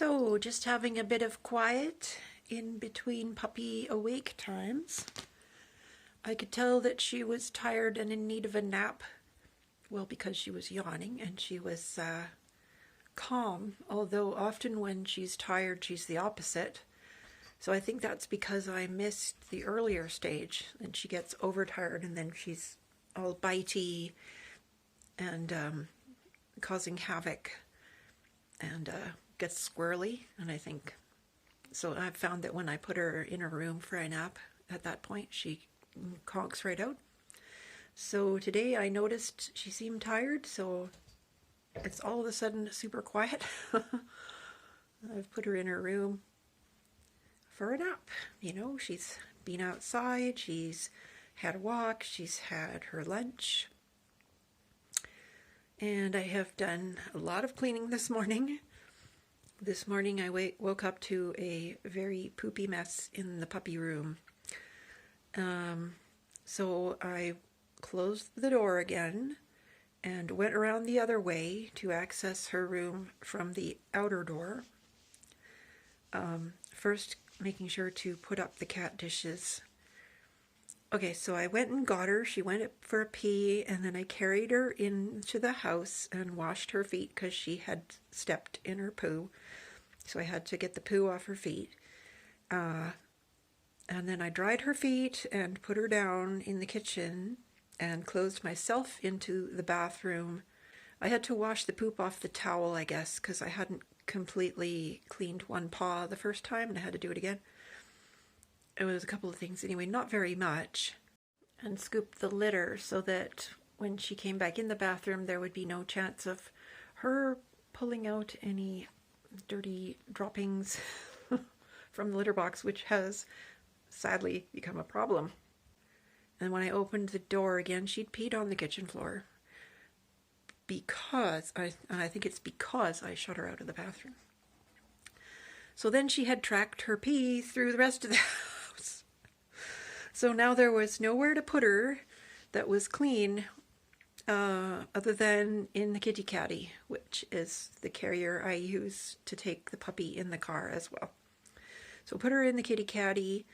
So, just having a bit of quiet in between puppy awake times. I could tell that she was tired and in need of a nap. Well, because she was yawning and she was calm, although often when she's tired, she's the opposite. So I think that's because I missed the earlier stage, and she gets overtired and then she's all bitey and causing havoc and gets squirrely. And I think so. I've found that when I put her in a room for a nap, at that point she conks right out. So today I noticed she seemed tired, so it's all of a sudden super quiet. I've put her in her room for a nap. You know, she's been outside, she's had a walk, she's had her lunch. And I have done a lot of cleaning this morning. This morning I woke up to a very poopy mess in the puppy room. So I closed the door again and went around the other way to access her room from the outer door. First, making sure to put up the cat dishes. Okay, so I went and got her. She went for a pee, and then I carried her into the house and washed her feet because she had stepped in her poo. So I had to get the poo off her feet. And then I dried her feet and put her down in the kitchen and closed myself into the bathroom. I had to wash the poop off the towel, I guess, because I hadn't completely cleaned one paw the first time and I had to do it again. It was a couple of things anyway, not very much. And scooped the litter so that when she came back in the bathroom there would be no chance of her pulling out any dirty droppings from the litter box, which has sadly become a problem. And when I opened the door again, she'd peed on the kitchen floor because I think it's because I shut her out of the bathroom. So then she had tracked her pee through the rest of the house. So now there was nowhere to put her that was clean other than in the kitty caddy, which is the carrier I use to take the puppy in the car as well. So put her in the kitty caddy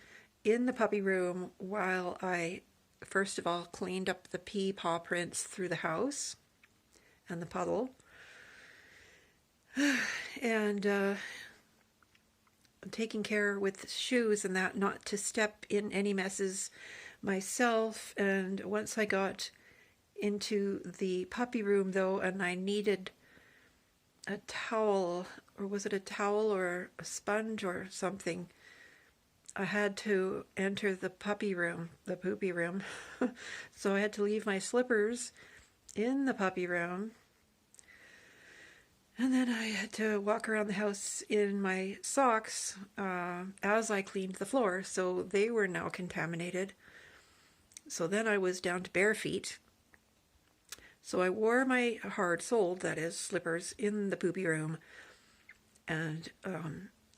in the puppy room while I first of all cleaned up the pee paw prints through the house and the puddle. And taking care with shoes and that not to step in any messes myself. And once I got into the puppy room though, and I needed a towel, or was it a towel or a sponge or something, I had to enter the puppy room, the poopy room. So I had to leave my slippers in the puppy room. And then I had to walk around the house in my socks as I cleaned the floor, so they were now contaminated. So then I was down to bare feet. So I wore my hard-soled, that is, slippers in the poopy room and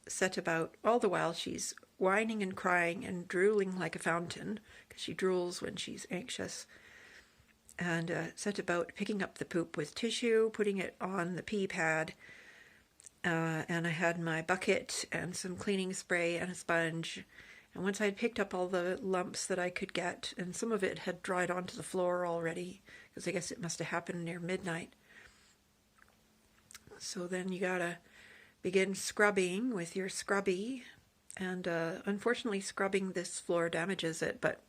set about, all the while she's whining and crying and drooling like a fountain, because she drools when she's anxious, and set about picking up the poop with tissue, putting it on the pee pad, and I had my bucket and some cleaning spray and a sponge. And once I'd picked up all the lumps that I could get, and some of it had dried onto the floor already, because I guess it must have happened near midnight. So then you gotta begin scrubbing with your scrubby, and unfortunately scrubbing this floor damages it, but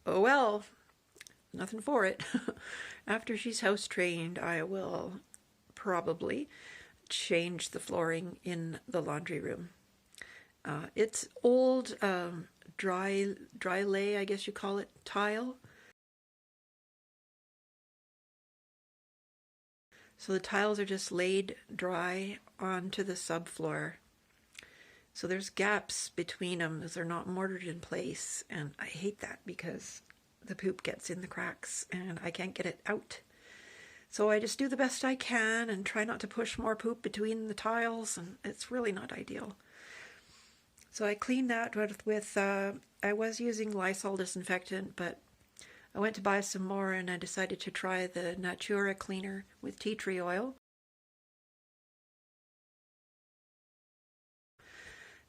oh well, nothing for it. After she's house trained, I will probably change the flooring in the laundry room. It's old dry lay, I guess you call it, tile. So the tiles are just laid dry onto the subfloor. So there's gaps between them as they're not mortared in place, and I hate that because the poop gets in the cracks and I can't get it out. So I just do the best I can and try not to push more poop between the tiles, and it's really not ideal. So I cleaned that with I was using Lysol disinfectant, but I went to buy some more and I decided to try the Natura cleaner with tea tree oil.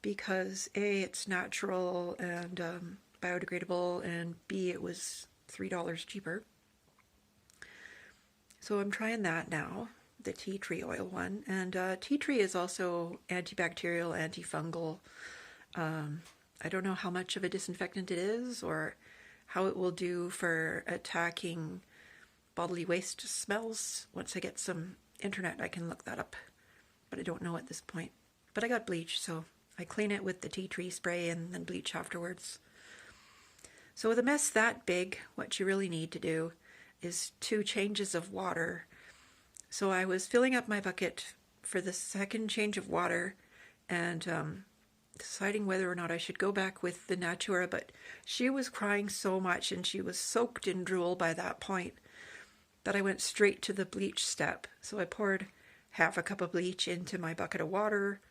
because A, it's natural and biodegradable, and B, it was $3 cheaper. So I'm trying that now, the tea tree oil one. And tea tree is also antibacterial, antifungal. I don't know how much of a disinfectant it is or how it will do for attacking bodily waste smells. Once I get some internet, I can look that up, but I don't know at this point. But I got bleach, so I clean it with the tea tree spray and then bleach afterwards. So with a mess that big, what you really need to do is 2 changes of water. So I was filling up my bucket for the second change of water and deciding whether or not I should go back with the Natura, but she was crying so much and she was soaked in drool by that point that I went straight to the bleach step. So I poured half a cup of bleach into my bucket of water,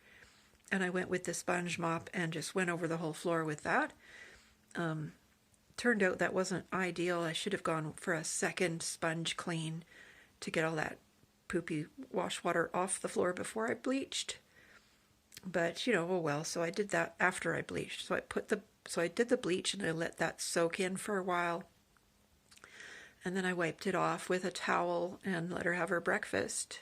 and I went with the sponge mop and just went over the whole floor with that. Turned out that wasn't ideal. I should have gone for a second sponge clean to get all that poopy wash water off the floor before I bleached. But, you know, oh well, so I did that after I bleached. So I did the bleach and I let that soak in for a while. And then I wiped it off with a towel and let her have her breakfast.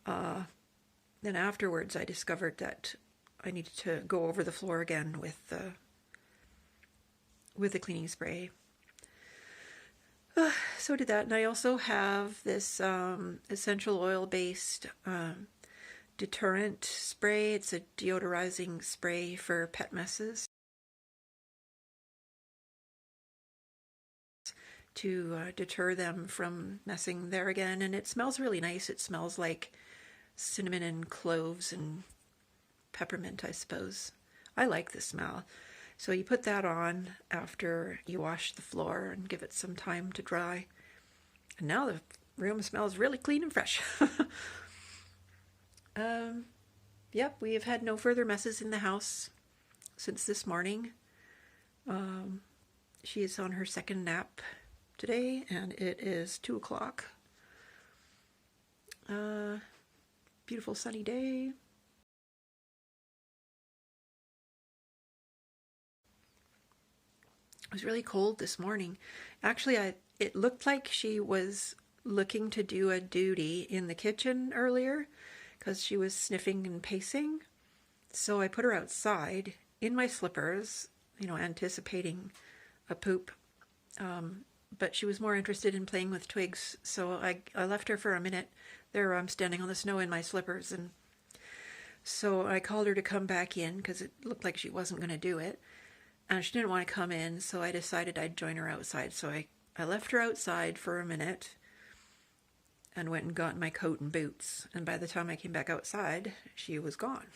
Then afterwards I discovered that I needed to go over the floor again with the cleaning spray. So I did that, and I also have this essential oil-based deterrent spray. It's a deodorizing spray for pet messes to deter them from messing there again. And it smells really nice. It smells like cinnamon and cloves and peppermint, I suppose. I like the smell. So you put that on after you wash the floor and give it some time to dry. And now the room smells really clean and fresh. Yep, we have had no further messes in the house since this morning. She is on her second nap today, and it is 2 o'clock. Beautiful sunny day. It was really cold this morning. Actually, it looked like she was looking to do a duty in the kitchen earlier because she was sniffing and pacing. So I put her outside in my slippers, you know, anticipating a poop. But she was more interested in playing with twigs. So I left her for a minute. There I'm standing on the snow in my slippers. And so I called her to come back in because it looked like she wasn't going to do it. And she didn't want to come in, so I decided I'd join her outside. So I left her outside for a minute and went and got my coat and boots. And by the time I came back outside, she was gone.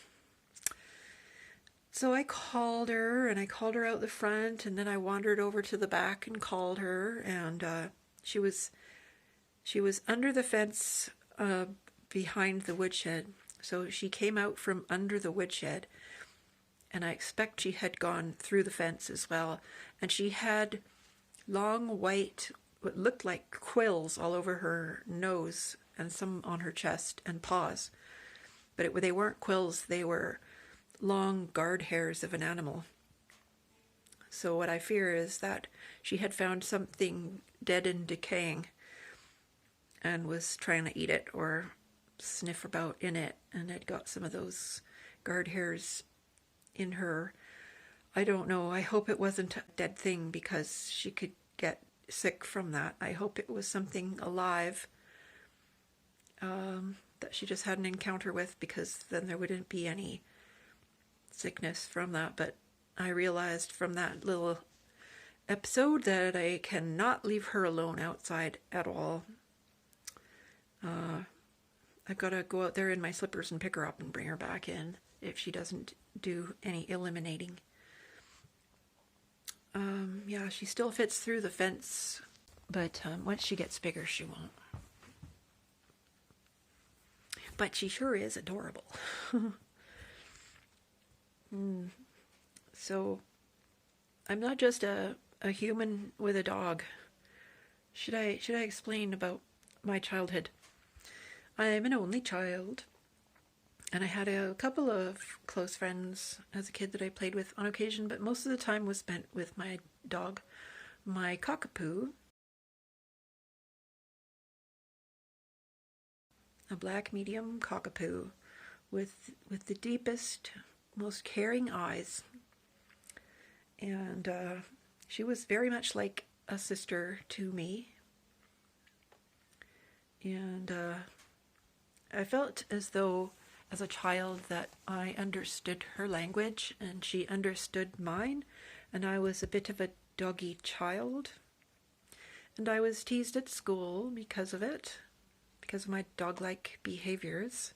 So I called her, and I called her out the front, and then I wandered over to the back and called her. And she was under the fence behind the woodshed. So she came out from under the woodshed. And I expect she had gone through the fence as well. And she had long white, what looked like quills all over her nose and some on her chest and paws. But they weren't quills, they were long guard hairs of an animal. So what I fear is that she had found something dead and decaying and was trying to eat it or sniff about in it, and had got some of those guard hairs in her. I don't know. I hope it wasn't a dead thing because she could get sick from that. I hope it was something alive that she just had an encounter with, because then there wouldn't be any sickness from that. But I realized from that little episode that I cannot leave her alone outside at all. I've got to go out there in my slippers and pick her up and bring her back in if she doesn't do any eliminating. Yeah, she still fits through the fence, but once she gets bigger, she won't. But she sure is adorable. So, I'm not just a human with a dog. Should I explain about my childhood? I'm an only child. And I had a couple of close friends as a kid that I played with on occasion, but most of the time was spent with my dog, my cockapoo, a black medium cockapoo with the deepest, most caring eyes. And she was very much like a sister to me. And I felt as though, as a child, that I understood her language and she understood mine, and I was a bit of a doggy child. And I was teased at school because of it, because of my dog-like behaviors.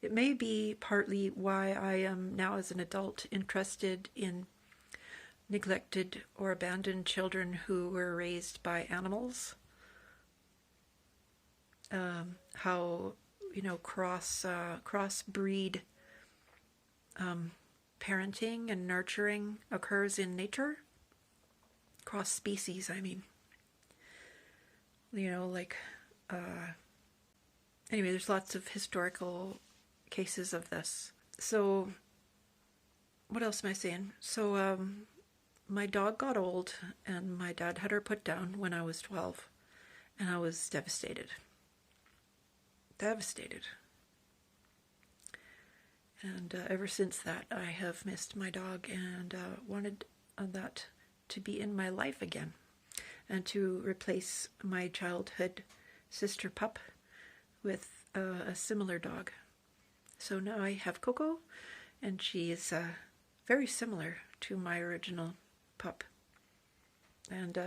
It may be partly why I am now, as an adult, interested in neglected or abandoned children who were raised by animals. How, crossbreed parenting and nurturing occurs in nature. Cross species, I mean. Anyway, there's lots of historical cases of this. So, what else am I saying? So, my dog got old, and my dad had her put down when I was 12, and I was devastated. And ever since that, I have missed my dog and wanted that to be in my life again, and to replace my childhood sister pup with a similar dog. So now I have Coco, and she is very similar to my original pup. And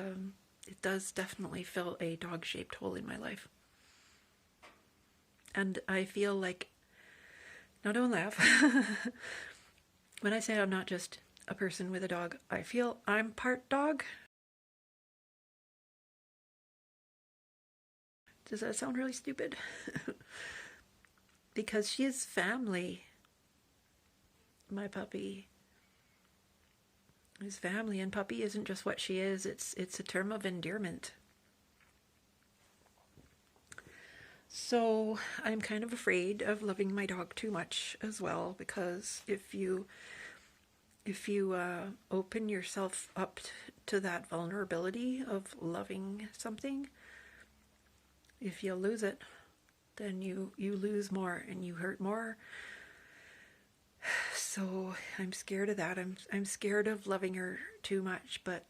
it does definitely fill a dog-shaped hole in my life. And I feel like, now don't laugh, when I say I'm not just a person with a dog, I feel I'm part dog. Does that sound really stupid? Because she is family. My puppy is family, and puppy isn't just what she is, it's a term of endearment. So I'm kind of afraid of loving my dog too much as well, because if you open yourself up to that vulnerability of loving something, if you lose it, then you lose more and you hurt more. So I'm scared of that. I'm scared of loving her too much, but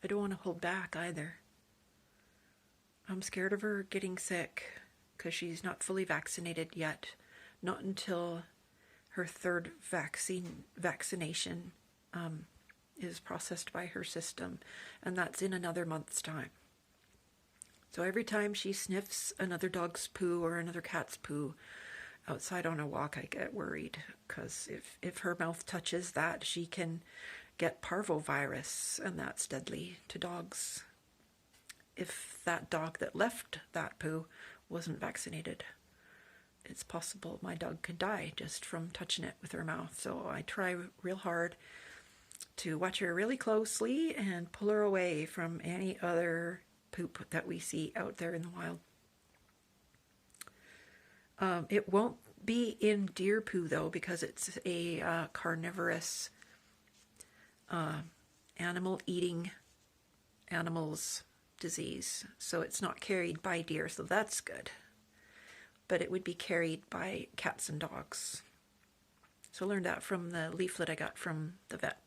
I don't want to hold back either. I'm scared of her getting sick because she's not fully vaccinated yet. Not until her third vaccination is processed by her system, and that's in another month's time. So every time she sniffs another dog's poo or another cat's poo outside on a walk, I get worried, because if her mouth touches that, she can get parvovirus, and that's deadly to dogs. If that dog that left that poo wasn't vaccinated, it's possible my dog could die just from touching it with her mouth. So I try real hard to watch her really closely and pull her away from any other poop that we see out there in the wild. It won't be in deer poo, though, because it's a carnivorous animal-eating animals disease. So it's not carried by deer, so that's good. But it would be carried by cats and dogs. So I learned that from the leaflet I got from the vet.